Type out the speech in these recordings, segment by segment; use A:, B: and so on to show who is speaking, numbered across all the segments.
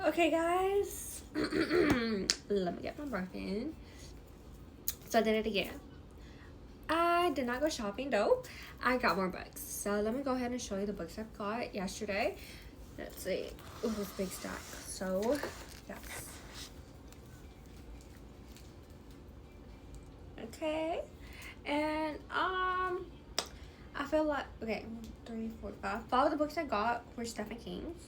A: Okay, guys. Let me get my breath in. So I did it again. I did not go shopping though. I got more books. So let me go ahead and show you the books I got yesterday. Let's see. Ooh, it's a big stack. So, yes. Okay. And I feel like okay, 3, 4, 5. 5 of the books I got were Stephen King's.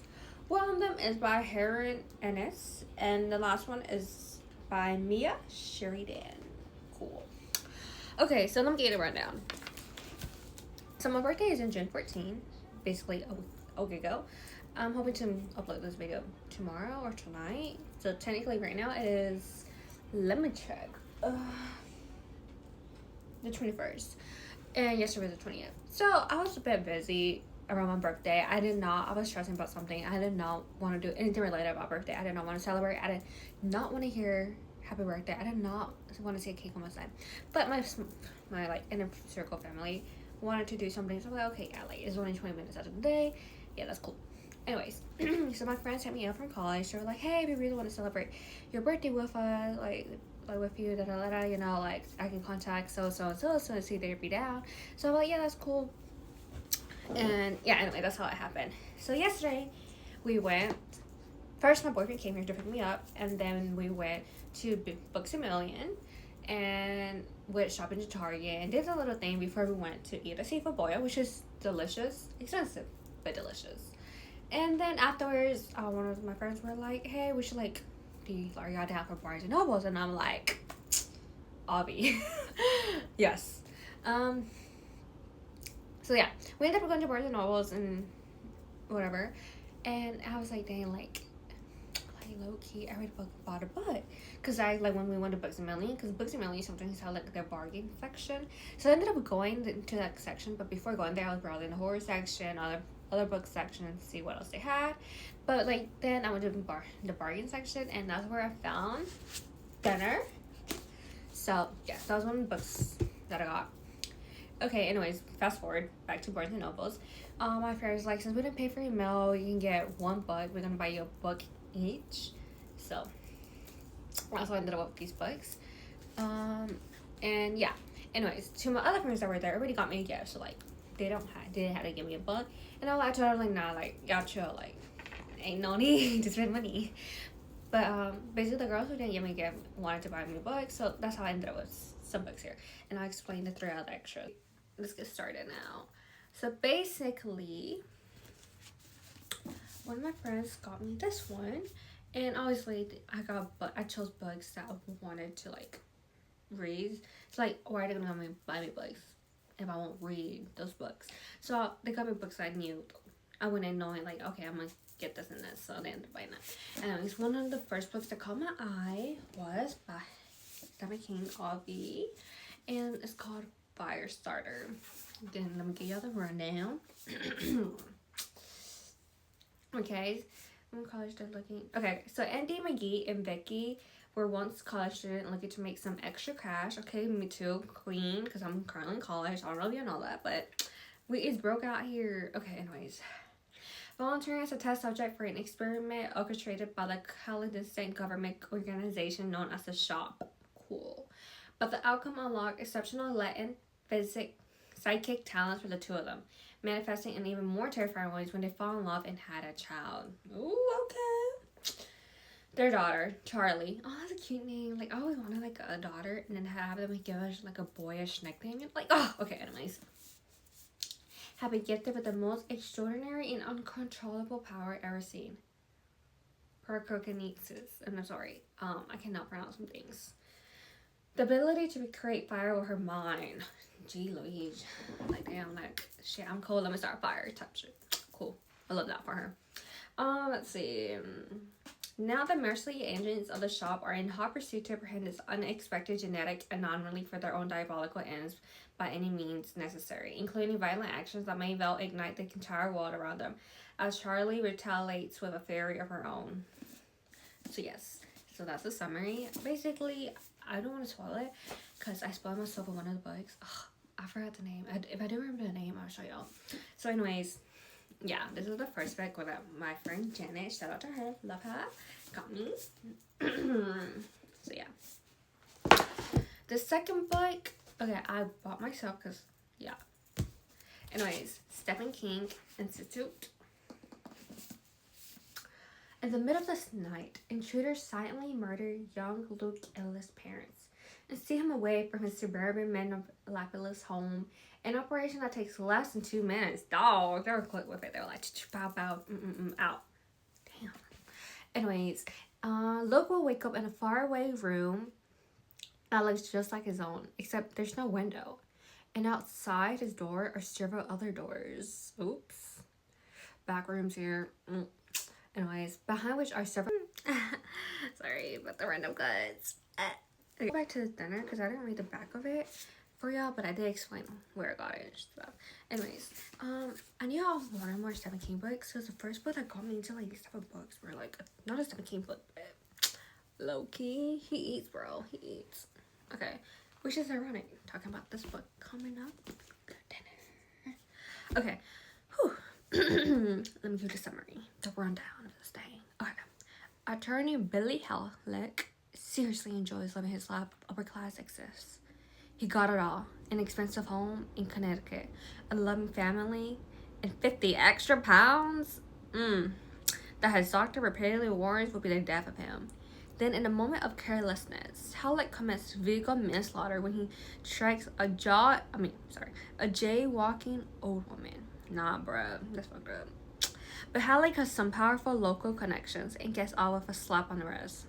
A: One of them is by Harren Ennis, and the last one is by Mia Sheridan. Cool. Okay, so let me get it right down. So my birthday is in June 14th, basically a week ago. I'm hoping to upload this video tomorrow or tonight. So technically right now it is, let me check, the 21st. And yesterday was the 20th. So I was a bit busy around my birthday. I was stressing about something. I did not want to do anything related about birthday. I did not want to celebrate. I did not want to hear happy birthday. I did not want to see a cake on my side. But my like inner circle family wanted to do something. So I'm like, okay, yeah, like it's only 20 minutes out of the day. Yeah, that's cool. Anyways, so my friends hit me up from college. They were like, hey, we really want to celebrate your birthday with us. Like with you, you know, like I can contact so and see they'd be down. So I'm like, yeah, that's cool. And yeah, anyway, that's how it happened. So yesterday we went, first my boyfriend came here to pick me up, and then we went to Books a Million and went shopping to Target and did a little thing before we went to eat a seafood boil, which is delicious, expensive but delicious. And then afterwards, one of my friends were like, hey, we should like, are y'all down for Barnes and Nobles? And I'm like, obvi. Yes. So yeah, we ended up going to Barnes and Nobles and whatever. And I was like, dang, like low key, I already bought a book. Cause I like when we went to Books a Million, cause Books a Million sometimes have like their bargain section. So I ended up going into that section, but before going there, I was browsing the horror section, other book section, and see what else they had. But like then I went to the bargain section, and that's where I found Dinner. So yes, that was one of the books that I got. Okay, anyways, fast forward back to Barnes and Nobles. My friend was like, since we didn't pay for your meal, you can get one book. We're gonna buy you a book each. So that's why I ended up with these books. And yeah. Anyways, to my other friends that were there, already got me a gift. So like, they didn't have to give me a book. And I told her, like, nah, like y'all chill, like ain't no need to spend money. But basically, the girls who didn't give me a gift wanted to buy me a book, so that's how I ended up with some books here. And I'll explain the 3 other extras. Let's get started now. So basically, one of my friends got me this one, and obviously I chose books that I wanted to like read. It's like, why are they gonna buy me books if I won't read those books? So they got me books I knew. I went in knowing like, okay, I'm gonna get this and this, so they ended up buying that. Anyways, one of the first books that caught my eye was by Stephen King, obvi, and it's called Firestarter. Then let me give y'all the rundown. Okay, I'm college student looking. Okay, so Andy, McGee, and Vicky were once college student looking to make some extra cash. Okay, me too, queen, because I'm currently in college. I don't know if you know that, but it's broke out here. Okay, anyways. Volunteering as a test subject for an experiment orchestrated by the clandestine government organization known as the SHOP. Cool. But the outcome unlocked exceptional latent psychic talents for the 2 of them, manifesting in even more terrifying ways when they fall in love and had a child. Ooh, okay. Their daughter, Charlie. Oh, that's a cute name. Like, I always wanted like a daughter and then have them give us like a boyish nickname. Like, oh, okay, anyways. Have been gifted with the most extraordinary and uncontrollable power ever seen. Pyrokinesis. I'm sorry. I cannot pronounce some things. The ability to create fire with her mind. Gee Louise. Like, damn, like, shit, I'm cold. Let me start a fire. Touch it. Cool. I love that for her. Let's see. Now the merciless agents of the SHOP are in hot pursuit to apprehend this unexpected genetic anomaly for their own diabolical ends by any means necessary, including violent actions that may well ignite the entire world around them, as Charlie retaliates with a fury of her own. So yes, so that's the summary. Basically, I don't want to spoil it because I spoiled myself in one of the books. Ugh, I forgot the name. If I do remember the name, I'll show y'all. So anyways, yeah, this is the first book that my friend Janet, shout out to her, love her, got me. So yeah. The second book, okay, I bought myself because, yeah. Anyways, Stephen King Institute. In the middle of this night, intruders silently murder young Luke Ellis' parents and steal him away from his suburban Minneapolis home. An operation that takes less than 2 minutes. Dog, they were quick with it. They were like, pow, pow, out. Damn. Anyways, Luke will wake up in a faraway room that looks just like his own, except there's no window. And outside his door are several other doors. Oops. Back rooms here. Anyways, behind which are several... Sorry about the random cuts. Go back to the dinner because I didn't read the back of it for y'all, but I did explain where I got it and stuff. Anyways, I knew I wanted more Stephen King books because the first book that got me into like these type of books were like not a Stephen King book, but low key. He eats, bro. He eats. Okay, which is ironic. Talking about this book coming up. Dinner. Okay. Whew. Let me give the summary, the rundown of this thing. Okay. Attorney Billy Halleck seriously enjoys living his life of upper class excess. He got it all: an expensive home in Connecticut, a loving family, and 50 extra pounds that his doctor repeatedly warns will be the death of him. Then, in a moment of carelessness, Halleck commits vehicle manslaughter when he strikes a jaywalking old woman. Nah, bruh, that's fucked up. But Halleck has some powerful local connections and gets off with a slap on the wrist.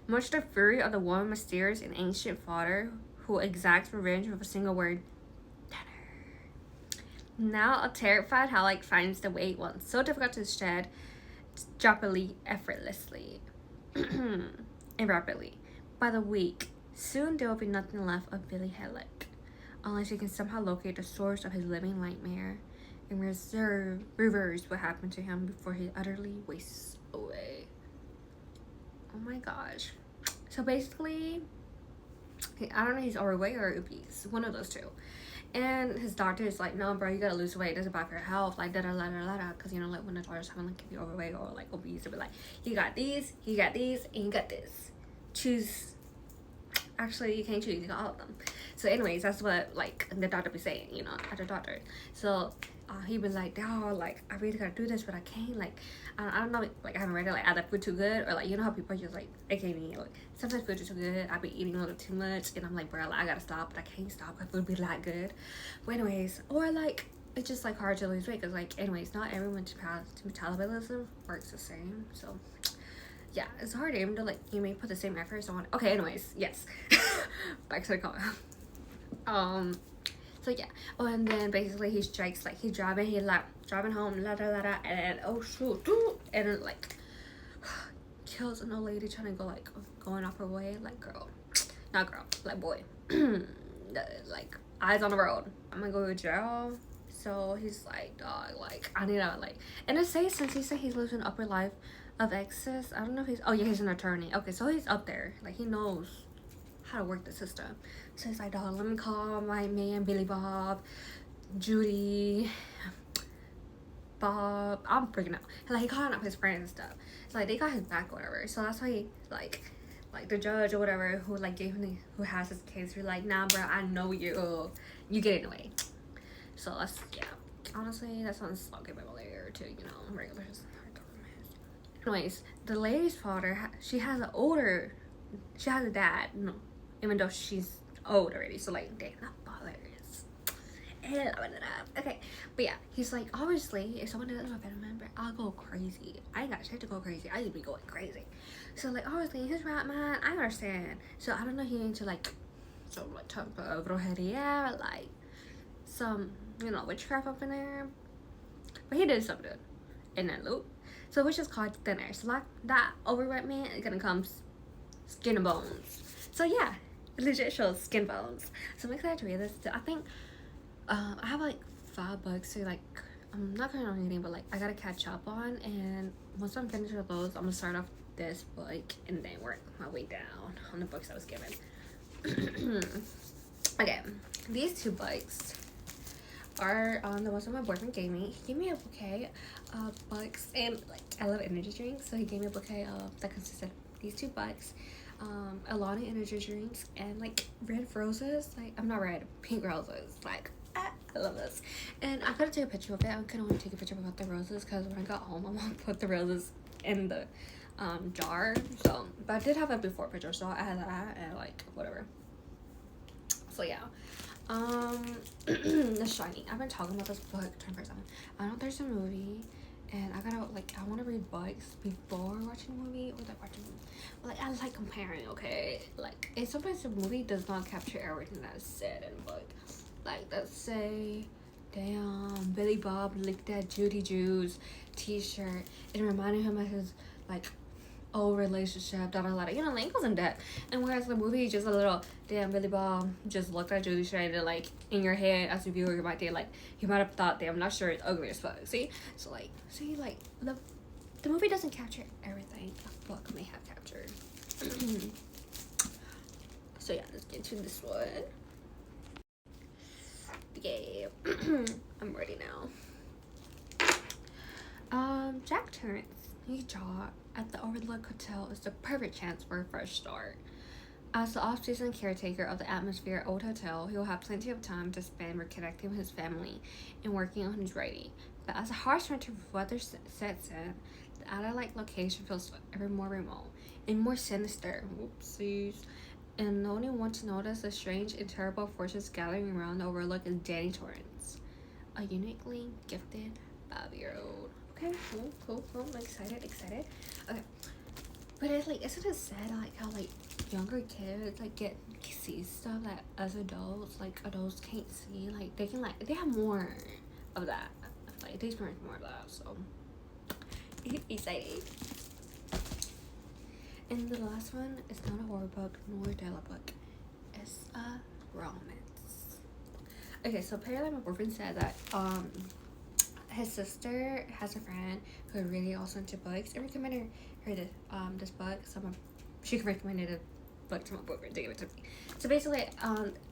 A: Much to the fury of the woman's mysterious and ancient father, who exacts revenge with a single word: dinner. Now, a terrified Halleck finds the weight once so difficult to shed, effortlessly, and rapidly. By the week, soon there will be nothing left of Billy Halleck, unless he can somehow locate the source of his living nightmare and reverse what happened to him before he utterly wastes away. Oh my gosh. So basically, I don't know, he's overweight or obese, one of those two. And his doctor is like, no, bro, you gotta lose weight. This is bad for your health. Like, da-da-da-da-da. Because, you know, like, when the doctor's having, like, if you're overweight or, like, obese, they'll be like, you got these, and you got this. Choose. Actually, you can't choose. You got all of them. So, anyways, that's what, like, the doctor be saying, you know, at the doctor. So, he was like, oh, like, I really gotta do this, but I can't, like, I don't know, like, I haven't read it, like, either food too good, or, like, you know how people are just, like, I can't eat, like, sometimes food is too good, I be eating a little too much, and I'm like, bro, like, I gotta stop, but I can't stop, because food be that good. But anyways, or, like, it's just, like, hard to lose weight, because, like, anyways, not everyone's metabolism works the same, so, yeah, it's hard even to, like, you may put the same effort on. Okay, anyways, yes. Back to the comment. So yeah. Oh, and then basically he strikes, like, he's driving home, and oh shoot, and then, like, kills an old lady trying to go, like, going off her way, like, boy, like, eyes on the road. I'm gonna go to jail. So he's like, dog, like, I need to, like, and it says, since he said he lives in upper life of excess, I don't know if he's an attorney. Okay, so he's up there, like, he knows how to work the system. So he's like, dog, let me call my man Billy Bob, Judy, Bob. I'm freaking out. Like, he calling up his friends and stuff. So, like, they got his back or whatever. So that's why he, like the judge or whatever who, like, who has his case, you're like, nah, bro, I know you get in the way. So that's, yeah, honestly, that sounds okay by my layer to, you know, regular. Anyways, the lady's father, she has a dad, no, even though she's old already, so, like, damn, that father is okay. But yeah, he's like, obviously, if someone doesn't have a family member, I'll go crazy. I ain't got shit to go crazy. I used to be going crazy. So, like, obviously, in his right mind, I understand. So I don't know, he into, like, so, like, talk about brujeria, like, some, you know, witchcraft up in there. But he did something in that loop. So which is called thinner. So, like, that overweight man is gonna come skin and bones. So yeah, it legit shows skin bones. So I'm excited to read this. So I think I have like 5 books. So, like, I'm not currently reading, but, like, I gotta catch up on. And once I'm finished with those, I'm gonna start off this book and then work my way down on the books I was given. Okay, these 2 books the ones that my boyfriend gave me, he gave me a bouquet of bugs, and like I love energy drinks, so he gave me a bouquet of that consisted of these 2 bugs, a lot of energy drinks, and like red roses. Like, I'm not red, pink roses. Like, I love this. And I gotta take a picture of it. I couldn't only take a picture about the roses because when I got home, my mom put the roses in the jar. So, but I did have a before picture, so I had that and like whatever. So yeah. The Shining. I've been talking about this book 21st. I know there's a movie, and I gotta like I want to read books before watching a movie or like watching a movie. But, like, I like comparing. Okay, like, and sometimes the movie does not capture everything that's said in the book. Like, let's say, damn, Billy Bob licked that Judy Jews T-shirt. It reminded him of his like old relationship, da da da. You know, like, it goes in depth. And whereas the movie is just a little, damn, Billy Bob just looked at Judy straight and like in your head as a viewer, you might think like he might have thought, damn, I'm not sure it's ugly as fuck. See, so like, see, like the movie doesn't capture everything a book may have captured. So yeah, let's get to this one. Yeah, I'm ready now. Jack Torrance's new job at the Overlook Hotel is the perfect chance for a fresh start. As the off-season caretaker of the Atmosphere Old Hotel, he will have plenty of time to spend reconnecting with his family and working on his writing. But as a harsh winter weather sets in, the Adelaide location feels ever more remote and more sinister. Whoopsies. And the only one to notice the strange and terrible forces gathering around the Overlook is Danny Torrance, a uniquely gifted 5-year-old. Okay, cool. I'm excited. Okay, but it's like, isn't it sad like how like younger kids like get see stuff that as adults like adults can't see? Like they can like they have more of that. Like they experience more of that. So excited. And the last one is not a horror book nor a thriller book. It's a romance. Okay, so apparently my boyfriend said that his sister has a friend who really also into books and recommended her this book. So she recommended a book to my boyfriend to give it to me. So basically,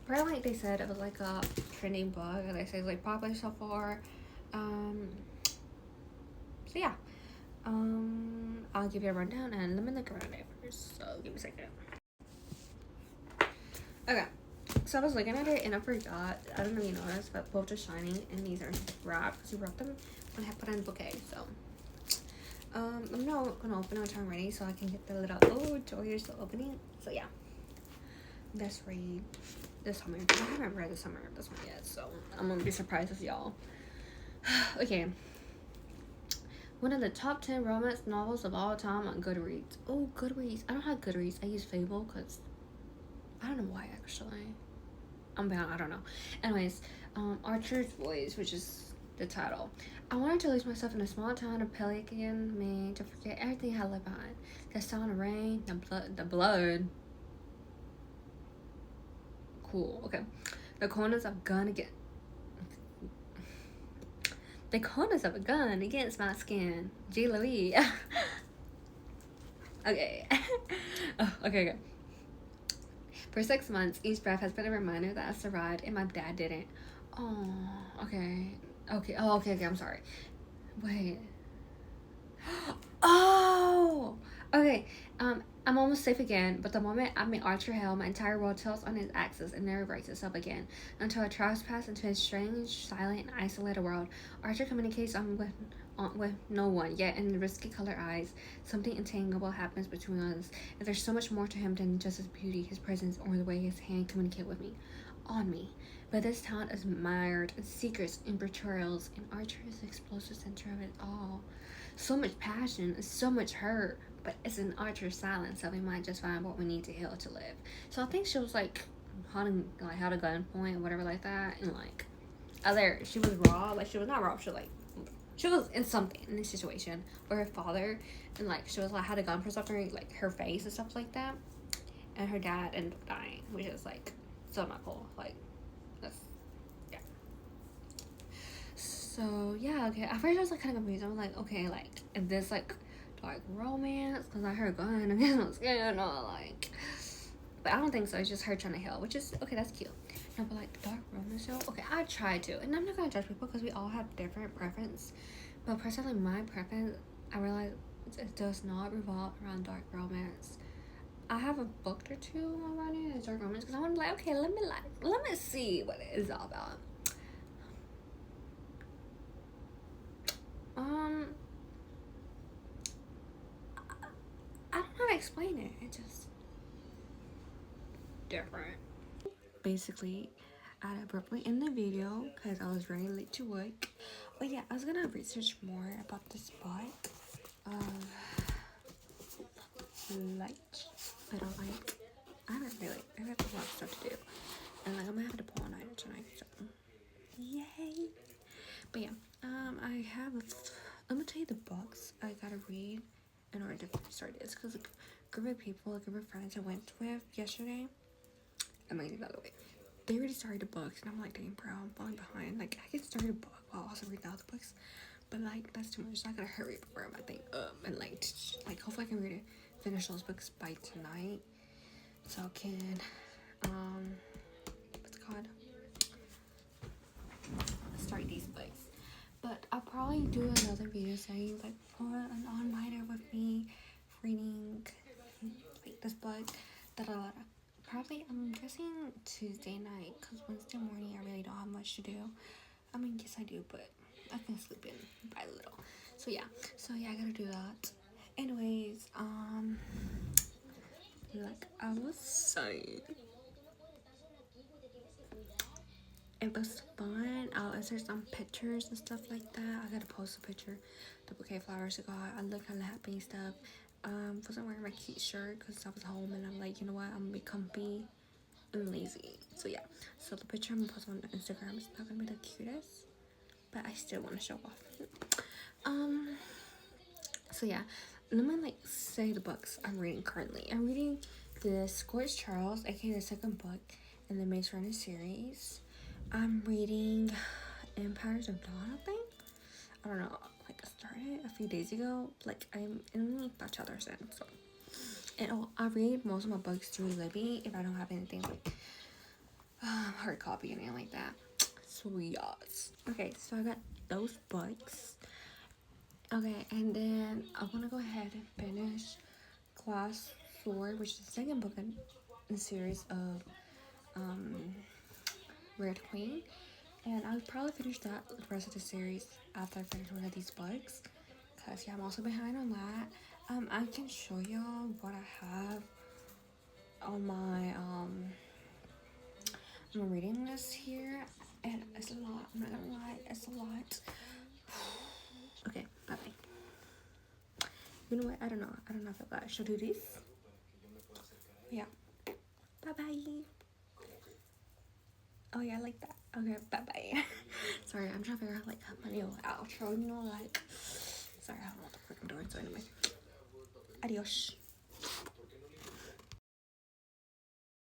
A: apparently they said it was like a trending book, and they say it's like popular so far. So yeah. I'll give you a rundown and let me look around it first. So give me a second. Okay. So I was looking at it and I forgot. I don't know if you noticed, but both are shining and these are wrapped because you wrapped them when I put in the bouquet. So I'm not gonna open it until I'm ready so I can get the little joyous opening. So yeah. Let's read the summer. I haven't read the summer of this one yet, so I'm gonna be surprised as y'all. Okay. One of the top 10 romance novels of all time on Goodreads. Oh, Goodreads. I don't have Goodreads. I use Fable because I don't know why actually. I don't know. Anyways, Archer's Voice, which is the title. I wanted to lose myself in a small town of Pelican, Maine, to forget everything I left behind. The sound of rain, the blood. Cool. Okay. The corners of gun again. The corners of a gun against my skin. G. Louis. Okay. Okay. For 6 months, each breath has been a reminder that I survived and my dad didn't. Oh, okay. Okay. Oh, okay. I'm sorry. Wait. Oh, okay. I'm almost safe again, but the moment I meet Archer Hale, my entire world tilts on its axis and never rights itself again. Until I trespass into his strange, silent, and isolated world, Archer communicates with no one, yet in the risky colored eyes, something intangible happens between us, and there's so much more to him than just his beauty, his presence, or the way his hand communicates with me, on me. But this town is mired in secrets and betrayals, and Archer is the explosive center of it all. So much passion, so much hurt, but it's an Archer's silence that we might just find what we need to heal to live. So I think she was like had a gunpoint or whatever like that, and like other she was raw, like she was not raw, she was in something in this situation or her father, and like she was like had a gun for something like her face and stuff like that, and her dad ended up dying, which is like so not cool. Like that's yeah. So yeah, okay. At first I was like kind of confused. I was like, okay, like is this like romance? Because I heard gun against my skin or like But I don't think so. It's just her trying to heal, which is okay. That's cute. No, but like dark romance show. Okay, I try to, and I'm not gonna judge people because we all have different preference. But personally, my preference, I realize it does not revolve around dark romance. I have a book or two already in dark romance because I want to like, okay, let me see what it is all about. I don't know how to explain it. It's just different. Basically, I abruptly end the video because I was very late to work. But yeah, I was gonna research more about this book. Light, but I'm like, I have a lot of stuff to do, and like I'm gonna have to pull all night tonight. So, yay! But yeah, I have. I'm gonna tell you the books I gotta read in order to start this because a group of people, a group of friends I went with yesterday. Amazing, by the way. They already started the books, and I'm like, dang, bro, I'm falling behind. Like, I can start a book while also reading other books, but like, that's too much. So I gotta hurry up and my thing up, and like, hopefully I can read it, finish those books by tonight, so I can, what's it called? Start these books. But I'll probably do another video saying like, put an all-nighter with me, reading like this book, Probably, I'm guessing Tuesday night, because Wednesday morning I really don't have much to do. I mean, yes I do, but I can sleep in by a little. So yeah, I gotta do that. Anyways, like I was saying, it was fun. I'll insert some pictures and stuff like that. I gotta post a picture, the bouquet of flowers I got. I look kinda happy and stuff. Wasn't wearing my cute shirt because I was home, and I'm like, you know what, I'm gonna be comfy and lazy. So yeah, so the picture I'm gonna post on Instagram is not gonna be the cutest, but I still want to show off. So yeah, let me like say the books I'm reading currently. I'm reading the Scorched Charles, aka the second book in the Maze Runner series. I'm reading Empires of Dawn, I think. I don't know, like I started a few days ago. Like I'm in that chapter's in, so. And I read most of my books through Libby if I don't have anything like hard copy or anything like that. So yes. Okay, so I got those books. Okay, and then I want to go ahead and finish Glass Sword, which is the second book in the series of Red Queen. And I'll probably finish that the rest of the series after I finish one of these books. Cause yeah, I'm also behind on that. I can show y'all what I have on my reading list here, and it's a lot. I'm not gonna lie, it's a lot. Okay, bye bye. You know what? I don't know if I should do this. Yeah. Bye bye. Oh yeah, I like that. Okay, bye bye. Sorry, I'm trying to figure out like my new outro. You know, like. Sorry, I don't know what the frick I'm doing. So anyway, adios.